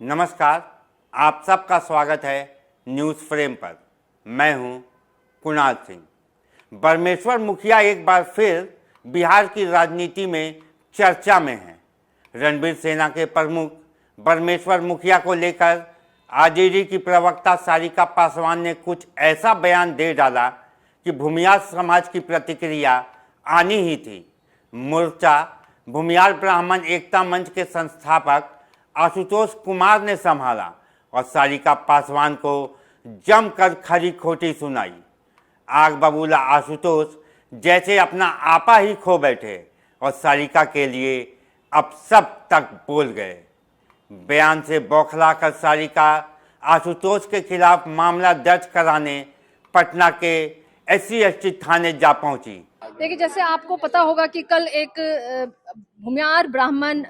नमस्कार, आप सबका स्वागत है न्यूज़ फ्रेम पर। मैं हूं कुणाल सिंह। बरमेश्वर मुखिया एक बार फिर बिहार की राजनीति में चर्चा में हैं। रणबीर सेना के प्रमुख बरमेश्वर मुखिया को लेकर आरजेडी की प्रवक्ता सारिका पासवान ने कुछ ऐसा बयान दे डाला कि भूमियार समाज की प्रतिक्रिया आनी ही थी। मोर्चा भूमियार ब्राह्मण एकता मंच के संस्थापक आशुतोष कुमार ने संभाला और सारिका पासवान को जमकर खरी खोटी सुनाई। आग बबूला आशुतोष जैसे अपना आपा ही खो बैठे और सारिका के लिए अब सब तक बोल गए। बयान से बौखलाकर सारिका आशुतोष के खिलाफ मामला दर्ज कराने पटना के SC/ST थाने जा पहुंची। देखिए, जैसे आपको पता होगा कि कल एक भूमियार ब्राह्मण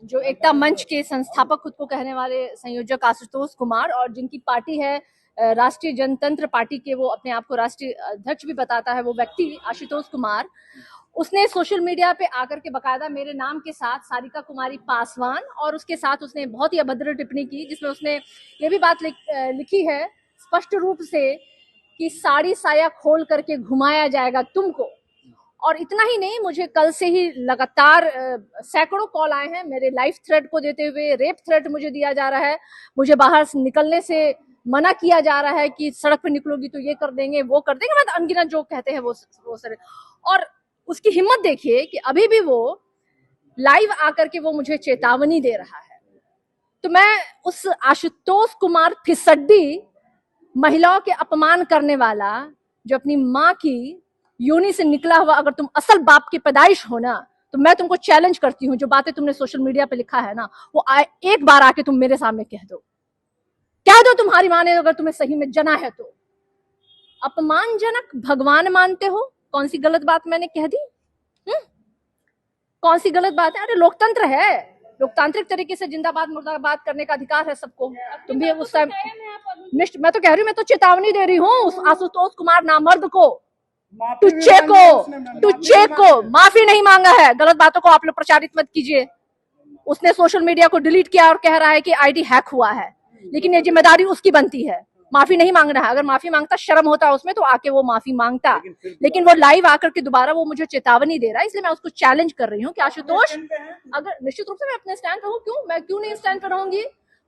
जो एकता मंच के संस्थापक खुद को कहने वाले संयोजक आशुतोष कुमार और जिनकी पार्टी है राष्ट्रीय जनतंत्र पार्टी के, वो अपने आप को राष्ट्रीय अध्यक्ष भी बताता है, वो व्यक्ति आशुतोष कुमार, उसने सोशल मीडिया पे आकर के बकायदा मेरे नाम के साथ सारिका कुमारी पासवान और उसके साथ उसने बहुत ही अभद्र टिप्पणी की, जिसमें उसने ये भी बात लिखी है स्पष्ट रूप से कि साड़ी साया खोल करके घुमाया जाएगा तुमको। और इतना ही नहीं, मुझे कल से ही लगातार सैकड़ों कॉल आए हैं मेरे लाइफ थ्रेट को देते हुए। रेप थ्रेट मुझे दिया जा रहा है, मुझे बाहर निकलने से मना किया जा रहा है कि सड़क पर निकलोगी तो ये कर देंगे वो कर देंगे, मतलब अनगिनत जो कहते हैं वो सर। और उसकी हिम्मत देखिए कि अभी भी वो लाइव आकर के वो मुझे चेतावनी दे रहा है। तो मैं उस आशुतोष कुमार फिसड्डी, महिलाओं के अपमान करने वाला, जो अपनी माँ की योनि से निकला हुआ, अगर तुम असल बाप की पैदाइश हो ना, तो मैं तुमको चैलेंज करती हूँ, जो बातें तुमने सोशल मीडिया पे लिखा है ना, वो एक बार आके तुम मेरे सामने कह दो तुम्हारी माँ ने अगर तुम्हें सही में जना है तो। अपमानजनक भगवान मानते हो? कौन सी गलत बात मैंने कह दी? कौन सी गलत बात है? अरे लोकतंत्र है, लोकतांत्रिक तरीके से जिंदाबाद मुर्दाबाद करने का अधिकार है सबको। तुम भी उस टाइम मैं तो कह रही हूँ, मैं तो चेतावनी दे रही हूँ उस आशुतोष कुमार नामर्द को, टुच्चे को माफी नहीं मांगा है। गलत बातों को आप लोग प्रचारित मत कीजिए। उसने सोशल मीडिया को डिलीट किया और कह रहा है कि आईडी हैक हुआ है, लेकिन ये जिम्मेदारी उसकी बनती है, माफी नहीं मांगना है। अगर माफी मांगता, शर्म होता उसमें, तो आके वो माफी मांगता, लेकिन वो लाइव आकर के दोबारा वो मुझे चेतावनी दे रहा है। इसलिए मैं उसको चैलेंज कर रही हूँ कि आशुतोष, अगर निश्चित रूप से मैं अपने स्टैंड पर हूँ, मैं क्यों नहीं स्टैंड पर रहूंगी?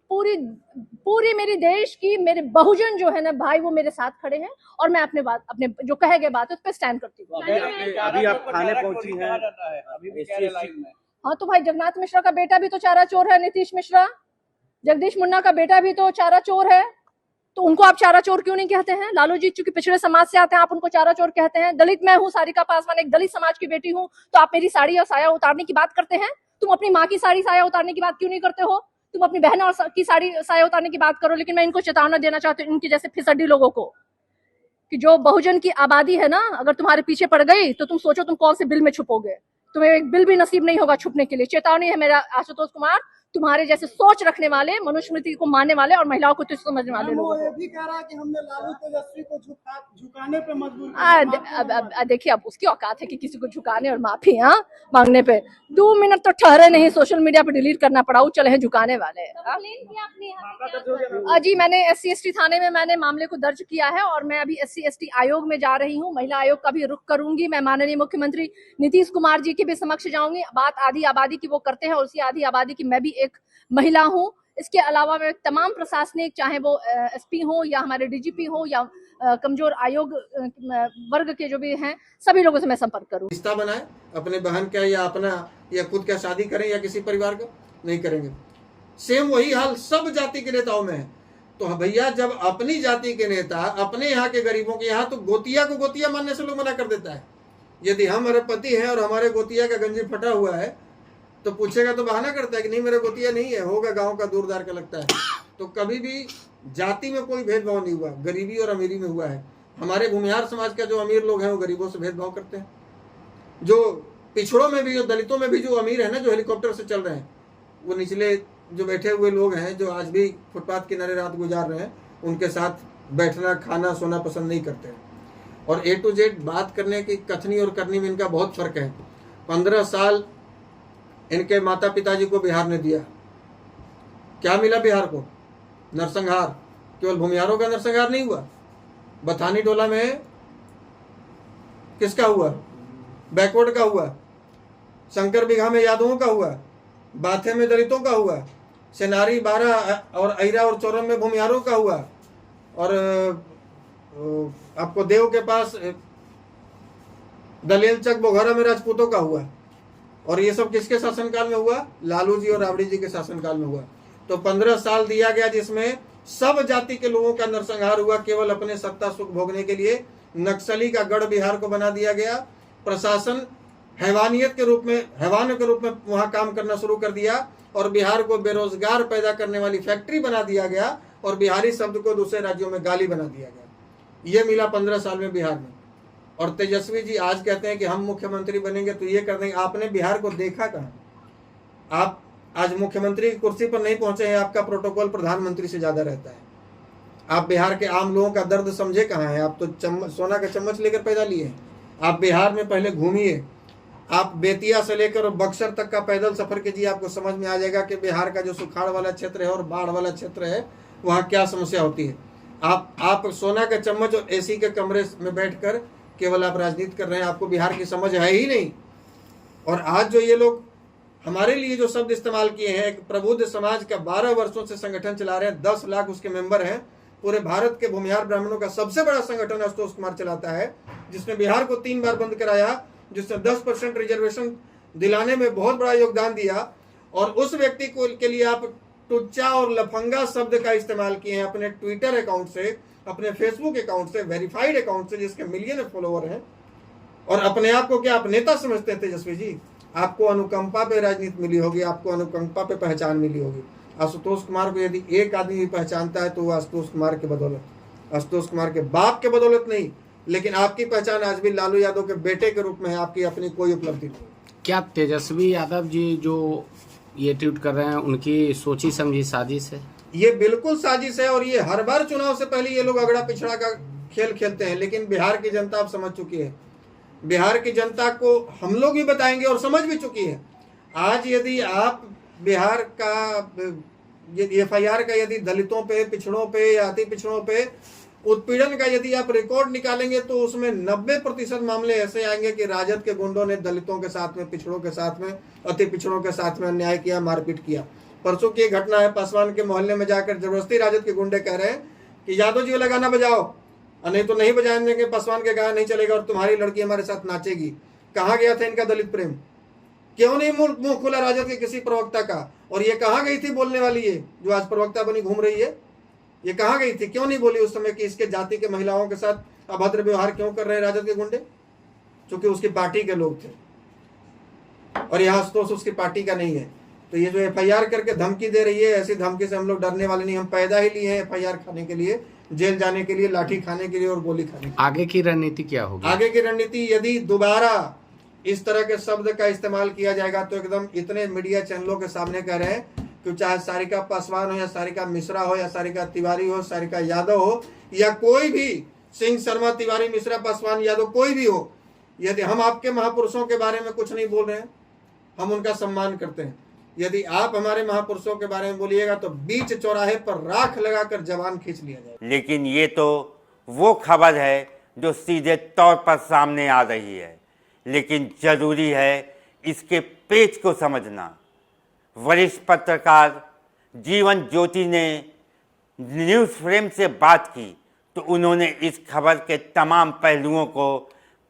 पूरी मेरे देश की, मेरे बहुजन जो है ना भाई, वो मेरे साथ खड़े हैं और मैं अपने जो कहे गए बात उस पर स्टैंड करती हूँ। अभी आप थाने पहुंची हैं। हाँ तो भाई, जगन्नाथ मिश्रा का बेटा भी तो चारा चोर है, नीतीश मिश्रा, जगदीश मुन्ना का बेटा भी तो चारा चोर है, तो उनको आप चारा चोर क्यों नहीं कहते हैं? लालू जी चूंकि पिछड़े समाज से आते हैं, आप उनको चारा चोर कहते हैं। दलित मैं हूँ, सारिका पासवान एक दलित समाज की बेटी हूँ, तो आप मेरी साड़ी और साया उतारने की बात करते हैं। तुम अपनी माँ की साड़ी साया उतारने की बात क्यों नहीं करते हो? तुम अपनी बहन और की साड़ी साया उतारने की बात करो। लेकिन मैं इनको चेतावनी देना चाहती हूँ, इनके जैसे फिसड्डी लोगों को, कि जो बहुजन की आबादी है ना, अगर तुम्हारे पीछे पड़ गई तो तुम सोचो तुम कौन से बिल में छुपोगे। तुम्हें एक बिल भी नसीब नहीं होगा छुपने के लिए। चेतावनी है मेरा आशुतोष कुमार, तुम्हारे जैसे सोच रखने वाले, मनुस्मृति को मानने वाले और महिलाओं को तुच्छ समझने वाले लोगों को। ये भी कह रहा है कि हमने लालू तेजस्वी को झुकाने पे मजबूर किया। देखिए, अब उसकी औकात है कि किसी को झुकाने और माफी मांगने पे। 2 मिनट तो ठहरे नहीं, सोशल मीडिया पे डिलीट करना पड़ा, वो चले हैं झुकाने वाले। जी, मैंने SC/ST थाने में मैंने मामले को दर्ज किया है और मैं अभी SC/ST आयोग में जा रही हूँ। महिला आयोग का भी रुख करूंगी। मैं माननीय मुख्यमंत्री नीतीश कुमार जी के भी समक्ष जाऊंगी। बात आधी आबादी की वो करते हैं और उसी आधी आबादी की मैं भी एक महिला हूँ। इसके अलावा मैं तमाम प्रशासनिक, चाहे वो SP हो या हमारे DGP हो या कमजोर आयोग वर्ग के जो भी हैं, सभी लोगों से मैं संपर्क करूँ। रिश्ता बनाए अपने बहन का या अपना या खुद का शादी करें या किसी परिवार का नहीं करेंगे। सेम वही हाल सब जाति के नेताओं में है। तो भैया, जब अपनी जाति के नेता अपने यहाँ के गरीबों के यहाँ, तो गोतिया को गोतिया मानने से लोग मना कर देता है। यदि हमारे पति हैं और हमारे गोतिया का गंजी फटा हुआ है तो पूछेगा तो बहाना करता है कि नहीं मेरे गोतिया नहीं है, होगा गांव का दूरदार का लगता है। तो कभी भी जाति में कोई भेदभाव नहीं हुआ, गरीबी और अमीरी में हुआ है। हमारे भूमिहार समाज का जो अमीर लोग हैं वो गरीबों से भेदभाव करते हैं। जो पिछड़ों में भी, जो दलितों में भी जो अमीर है ना, जो हेलीकॉप्टर से चल रहे हैं, वो निचले जो बैठे हुए लोग हैं, जो आज भी फुटपाथ किनारे रात गुजार रहे हैं, उनके साथ बैठना, खाना, सोना पसंद नहीं करते हैं। और A to Z बात करने की, कथनी और करनी में इनका बहुत फर्क है। 15 साल इनके माता पिताजी को बिहार ने दिया, क्या मिला बिहार को? नरसंहार। केवल भूमिहारों का नरसंहार नहीं हुआ, बथानी टोला में किसका हुआ? बैकवर्ड का हुआ। शंकर बिघा में यादवों का हुआ, बाथे में दलितों का हुआ, सेनारी 12 और अइरा और चौरम में भूमिहारों का हुआ, और आपको देव के पास दलेल चक बोघरा में राजपूतों का हुआ। और ये सब किसके शासनकाल में हुआ? लालू जी और राबड़ी जी के शासनकाल में हुआ। तो 15 साल दिया गया जिसमें सब जाति के लोगों का नरसंहार हुआ, केवल अपने सत्ता सुख भोगने के लिए। नक्सली का गढ़ बिहार को बना दिया गया। प्रशासन हैवानियत के रूप में, हैवान के रूप में वहां काम करना शुरू कर दिया, और बिहार को बेरोजगार पैदा करने वाली फैक्ट्री बना दिया गया, और बिहारी शब्द को दूसरे राज्यों में गाली बना दिया गया। ये मिला 15 साल में बिहार में। और तेजस्वी जी आज कहते हैं कि हम मुख्यमंत्री बनेंगे तो ये कर देंगे। आपने बिहार को देखा कहाँ? आप आज मुख्यमंत्री की कुर्सी पर नहीं पहुंचे हैं, आपका प्रोटोकॉल प्रधानमंत्री से ज्यादा रहता है। आप बिहार के आम लोगों का दर्द समझे कहाँ है? आप तो सोना का चम्मच लेकर पैदा लिए हैं। आप बिहार में पहले घूमिए, आप बेतिया से लेकर बक्सर तक का पैदल सफर कीजिए, आपको समझ में आ जाएगा कि बिहार का जो सुखाड़ वाला क्षेत्र है और बाढ़ वाला क्षेत्र है वहाँ क्या समस्या होती है। आप सोना का चम्मच और एसी के कमरे में बैठकर केवल आप राजनीति कर रहे हैं, आपको बिहार की समझ है ही नहीं। और आज जो ये लोग हमारे लिए जो शब्द इस्तेमाल किए हैं, एक प्रबुद्ध समाज का 12 वर्षों से संगठन चला रहे हैं, 10 लाख उसके मेंबर हैं। पूरे भारत के भूमिहार ब्राह्मणों का सबसे बड़ा संगठन आशुतोष कुमार चलाता है, जिसने बिहार को 3 बार बंद कराया, जिसने 10% रिजर्वेशन दिलाने में बहुत बड़ा योगदान दिया। और उस व्यक्ति को के लिए आप टुच्चा और लफंगा शब्द का इस्तेमाल किए हैं अपने ट्विटर अकाउंट से, अपने फेसबुक अकाउंट से, वेरीफाइड अकाउंट से, जिसके मिलियन फॉलोअर हैं। और अपने आप को क्या आप नेता समझते हैं? तेजस्वी जी, आपको अनुकंपा पे राजनीति मिली होगी, आपको अनुकंपा पे पहचान मिली होगी। आशुतोष कुमार को यदि एक आदमी भी पहचानता है तो वो आशुतोष कुमार के बदौलत, आशुतोष कुमार के बाप के बदौलत नहीं। लेकिन आपकी पहचान आज भी लालू यादव के बेटे के रूप में है, आपकी अपनी कोई उपलब्धि नहीं। क्या तेजस्वी यादव जी जो ये ट्वीट कर रहे हैं उनकी सोची समझी साजिश है? ये बिल्कुल साजिश है, और ये हर बार चुनाव से पहले ये लोग अगड़ा पिछड़ा का खेल खेलते हैं। लेकिन बिहार की जनता अब समझ चुकी है, बिहार की जनता को हम लोग भी बताएंगे और समझ भी चुकी है। आज यदि आप बिहार का FIR का यदि दलितों पे, पिछड़ों पे या अति पिछड़ों पे उत्पीड़न का यदि आप रिकॉर्ड निकालेंगे तो उसमें 90% मामले ऐसे आएंगे कि राजद के गुंडों ने दलितों के साथ में, पिछड़ों के साथ में, अति पिछड़ों के साथ में अन्याय किया, मारपीट किया। परसों की घटना है, पासवान के मोहल्ले में जाकर जबरदस्ती राजद के गुंडे कह रहे हैं कि यादव जी वाला गाना बजाओ, नहीं तो नहीं बजाएंगे, पासवान के गाना नहीं चलेगा और तुम्हारी लड़की हमारे साथ नाचेगी। कहाँ गया था इनका दलित प्रेम? क्यों नहीं मुंह खुला राजद के किसी प्रवक्ता का? और ये कहाँ गई थी बोलने वाली, ये जो आज प्रवक्ता बनी घूम रही है, ये कहाँ गई थी? क्यों नहीं बोली उस समय कि इसके जाति के महिलाओं के साथ अभद्र व्यवहार क्यों कर रहे हैं राजद के गुंडे? क्योंकि उसकी पार्टी के लोग थे, और यहाँ आशुतोष उसकी पार्टी का नहीं है। तो ये जो FIR करके धमकी दे रही है, ऐसी धमकी से हम लोग डरने वाले नहीं। हम पैदा ही लिए हैं FIR खाने के लिए, जेल जाने के लिए, लाठी खाने के लिए और गोली खाने के लिए। आगे की रणनीति क्या होगी? आगे की रणनीति, यदि दोबारा इस तरह के शब्द का इस्तेमाल किया जाएगा तो एकदम इतने मीडिया चैनलों के सामने कह रहे हैं कि चाहे सारिका पासवान हो या सारिका मिश्रा हो या सारिका तिवारी हो, सारिका यादव हो या कोई भी, सिंह, शर्मा, तिवारी, मिश्रा, पासवान, यादव कोई भी हो, यदि हम आपके महापुरुषों के बारे में कुछ नहीं बोल रहे हैं, हम उनका सम्मान करते हैं। यदि आप हमारे महापुरुषों के बारे में बोलिएगा तो बीच चौराहे पर राख लगाकर जवान खींच लिया जाएगा। लेकिन ये तो वो खबर है जो सीधे तौर पर सामने आ रही है, लेकिन जरूरी है इसके पेच को समझना। वरिष्ठ पत्रकार जीवन ज्योति ने न्यूज़ फ्रेम से बात की तो उन्होंने इस खबर के तमाम पहलुओं को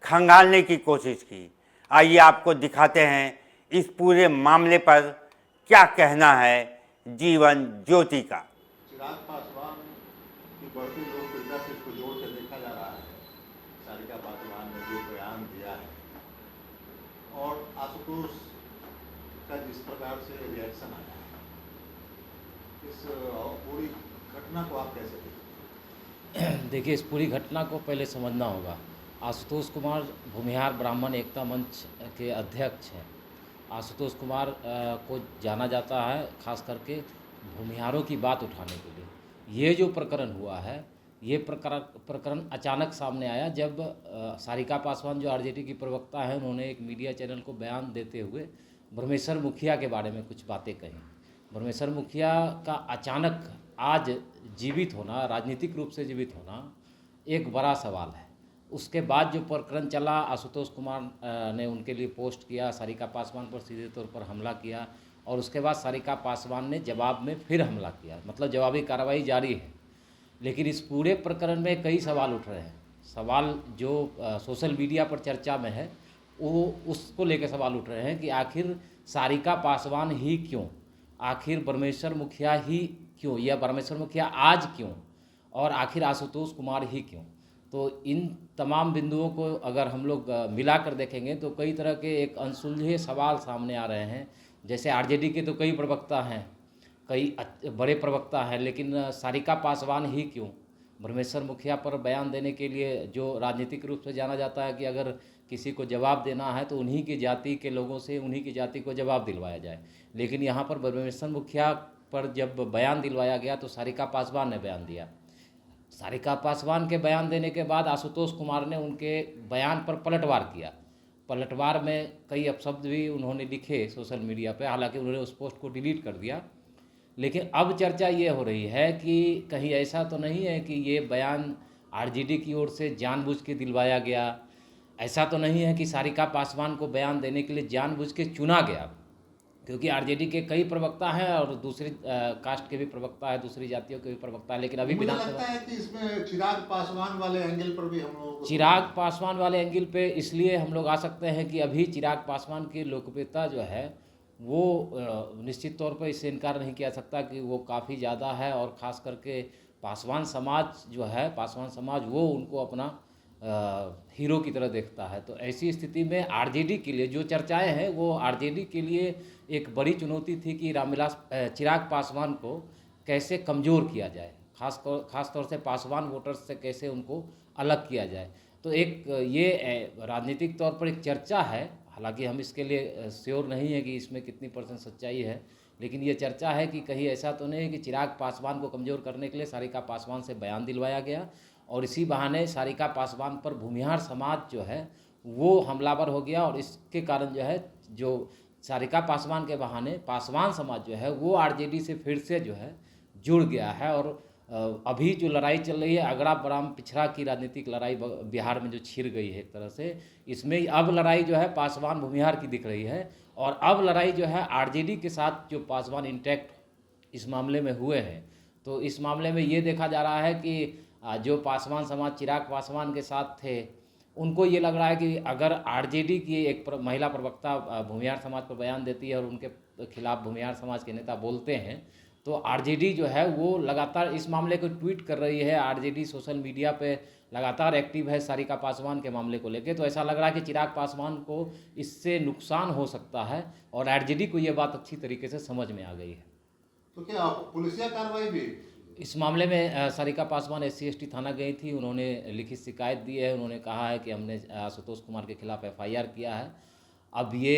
खंगालने की कोशिश की। आइए आपको दिखाते हैं इस पूरे मामले पर क्या कहना है जीवन ज्योति का। चिराग पासवान की बढ़ती लोकप्रियता से इसको जोड़ के देखा जा रहा है। सारिका पासवान ने जो बयान दिया है और आशुतोष का जिस प्रकार से रिएक्शन आया है, इस पूरी घटना को आप कैसे देखते हैं? देखिए, इस पूरी घटना को पहले समझना होगा। आशुतोष कुमार भूमिहार ब्राह्मण एकता मंच के अध्यक्ष हैं। आशुतोष कुमार को जाना जाता है खास करके भूमिहारों की बात उठाने के लिए। ये जो प्रकरण हुआ है, ये प्रकरण अचानक सामने आया जब सारिका पासवान जो आरजेडी की प्रवक्ता है, उन्होंने एक मीडिया चैनल को बयान देते हुए ब्रह्मेश्वर मुखिया के बारे में कुछ बातें कही। ब्रह्मेश्वर मुखिया का अचानक आज जीवित होना, राजनीतिक रूप से जीवित होना एक बड़ा सवाल है। उसके बाद जो प्रकरण चला, आशुतोष कुमार ने उनके लिए पोस्ट किया, सारिका पासवान पर सीधे तौर पर हमला किया और उसके बाद सारिका पासवान ने जवाब में फिर हमला किया, मतलब जवाबी कार्रवाई जारी है। लेकिन इस पूरे प्रकरण में कई सवाल उठ रहे हैं। सवाल जो सोशल मीडिया पर चर्चा में है वो उसको लेकर सवाल उठ रहे हैं कि आखिर सारिका पासवान ही क्यों, आखिर ब्रह्मेश्वर मुखिया ही क्यों, या ब्रह्मेश्वर मुखिया आज क्यों, और आखिर आशुतोष कुमार ही क्यों। तो इन तमाम बिंदुओं को अगर हम लोग मिलाकर देखेंगे तो कई तरह के एक अनसुलझे सवाल सामने आ रहे हैं। जैसे आरजेडी के तो कई प्रवक्ता हैं, कई बड़े प्रवक्ता हैं, लेकिन सारिका पासवान ही क्यों। ब्रह्मेश्वर मुखिया पर बयान देने के लिए जो राजनीतिक रूप से जाना जाता है कि अगर किसी को जवाब देना है तो उन्हीं की जाति के लोगों से उन्हीं की जाति को जवाब दिलवाया जाए, लेकिन यहाँ पर ब्रह्मेश्वर मुखिया पर जब बयान दिलवाया गया तो सारिका पासवान ने बयान दिया। सारिका पासवान के बयान देने के बाद आशुतोष कुमार ने उनके बयान पर पलटवार किया। पलटवार में कई अपशब्द भी उन्होंने लिखे सोशल मीडिया पे, हालांकि उन्होंने उस पोस्ट को डिलीट कर दिया। लेकिन अब चर्चा ये हो रही है कि कहीं ऐसा तो नहीं है कि ये बयान आरजेडी की ओर से जानबूझ के दिलवाया गया, ऐसा तो नहीं है कि सारिका पासवान को बयान देने के लिए जानबूझ के चुना गया, क्योंकि आरजेडी के कई प्रवक्ता हैं और दूसरी कास्ट के भी प्रवक्ता है, दूसरी जातियों के भी प्रवक्ता है। लेकिन अभी मुझे लगता है कि इसमें चिराग पासवान वाले एंगल पर भी हम लोग चिराग पासवान वाले एंगल पे इसलिए हम लोग आ सकते हैं कि अभी चिराग पासवान की लोकप्रियता जो है वो निश्चित तौर पर इससे इनकार नहीं किया सकता कि वो काफ़ी ज़्यादा है, और ख़ास करके पासवान समाज जो है, पासवान समाज वो उनको अपना हीरो की तरह देखता है। तो ऐसी स्थिति में आरजेडी के लिए जो चर्चाएं हैं वो आरजेडी के लिए एक बड़ी चुनौती थी कि चिराग पासवान को कैसे कमज़ोर किया जाए, खास तौर से पासवान वोटर्स से कैसे उनको अलग किया जाए। तो एक ये राजनीतिक तौर पर एक चर्चा है, हालांकि हम इसके लिए श्योर नहीं है कि इसमें कितनी % सच्चाई है, लेकिन ये चर्चा है कि कहीं ऐसा तो नहीं है कि चिराग पासवान को कमज़ोर करने के लिए सारिका पासवान से बयान दिलवाया गया और इसी बहाने सारिका पासवान पर भूमिहार समाज जो है वो हमलावर हो गया, और इसके कारण जो है जो सारिका पासवान के बहाने पासवान समाज जो है वो आरजेडी से फिर से जो है जुड़ गया है। और अभी जो लड़ाई चल रही है, अगड़ा बराम पिछड़ा की राजनीतिक लड़ाई बिहार में जो छिड़ गई है एक तरह से, इसमें अब लड़ाई जो है पासवान भूमिहार की दिख रही है, और अब लड़ाई जो है आरजेडी के साथ जो पासवान इंटैक्ट इस मामले में हुए हैं। तो इस मामले में ये देखा जा रहा है कि जो पासवान समाज चिराग पासवान के साथ थे उनको ये लग रहा है कि अगर आरजेडी की एक महिला प्रवक्ता भूमिहार समाज पर बयान देती है और उनके खिलाफ भूमिहार समाज के नेता बोलते हैं तो आरजेडी जो है वो लगातार इस मामले को ट्वीट कर रही है। आरजेडी सोशल मीडिया पे लगातार एक्टिव है सारिका पासवान के मामले को लेकर। तो ऐसा लग रहा है कि चिराग पासवान को इससे नुकसान हो सकता है और आरजेडी को ये बात अच्छी तरीके से समझ में आ गई है। तो क्या पुलिसिया कार्रवाई भी इस मामले में सारिका पासवान SC/ST थाना गई थी, उन्होंने लिखित शिकायत दी है। उन्होंने कहा है कि हमने आशुतोष कुमार के खिलाफ FIR किया है। अब ये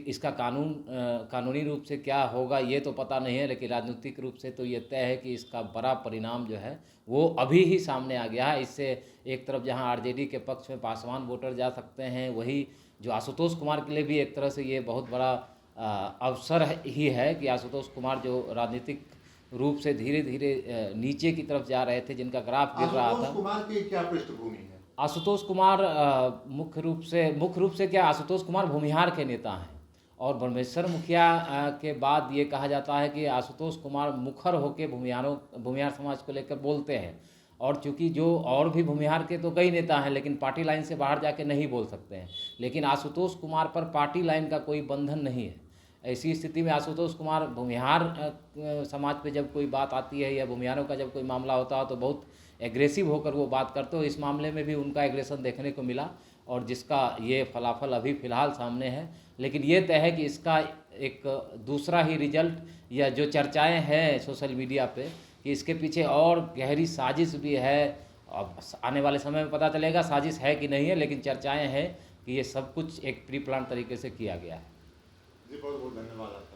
इसका कानूनी रूप से क्या होगा ये तो पता नहीं है, लेकिन राजनीतिक रूप से तो ये तय है कि इसका बड़ा परिणाम जो है वो अभी ही सामने आ गया है। इससे एक तरफ जहां आरजेडी के पक्ष में पासवान वोटर जा सकते हैं, वही जो आशुतोष कुमार के लिए भी एक तरह से ये बहुत बड़ा अवसर ही है कि आशुतोष कुमार जो राजनीतिक रूप से धीरे धीरे नीचे की तरफ जा रहे थे, जिनका ग्राफ गिर रहा था। आशुतोष कुमार की क्या पृष्ठभूमि है? आशुतोष कुमार मुख्य रूप से क्या, आशुतोष कुमार भूमिहार के नेता हैं और ब्रह्मेश्वर मुखिया के बाद ये कहा जाता है कि आशुतोष कुमार मुखर होकर भूमिहार समाज को लेकर बोलते हैं। और चूंकि जो और भी भूमिहार के तो कई नेता हैं लेकिन पार्टी लाइन से बाहर जाके नहीं बोल सकते हैं, लेकिन आशुतोष कुमार पर पार्टी लाइन का कोई बंधन नहीं है। ऐसी स्थिति में आशुतोष कुमार भूमिहार समाज पे जब कोई बात आती है या भूमिहारों का जब कोई मामला होता है तो बहुत एग्रेसिव होकर वो बात करते हो। इस मामले में भी उनका एग्रेशन देखने को मिला और जिसका ये फलाफल अभी फ़िलहाल सामने है। लेकिन ये तय है कि इसका एक दूसरा ही रिजल्ट या जो चर्चाएं हैं सोशल मीडिया पे कि इसके पीछे और गहरी साजिश भी है। अब आने वाले समय में पता चलेगा साजिश है कि नहीं है, लेकिन चर्चाएँ हैं कि ये सब कुछ एक प्री प्लान तरीके से किया गया है। जी बहुत बहुत धन्यवाद आपका।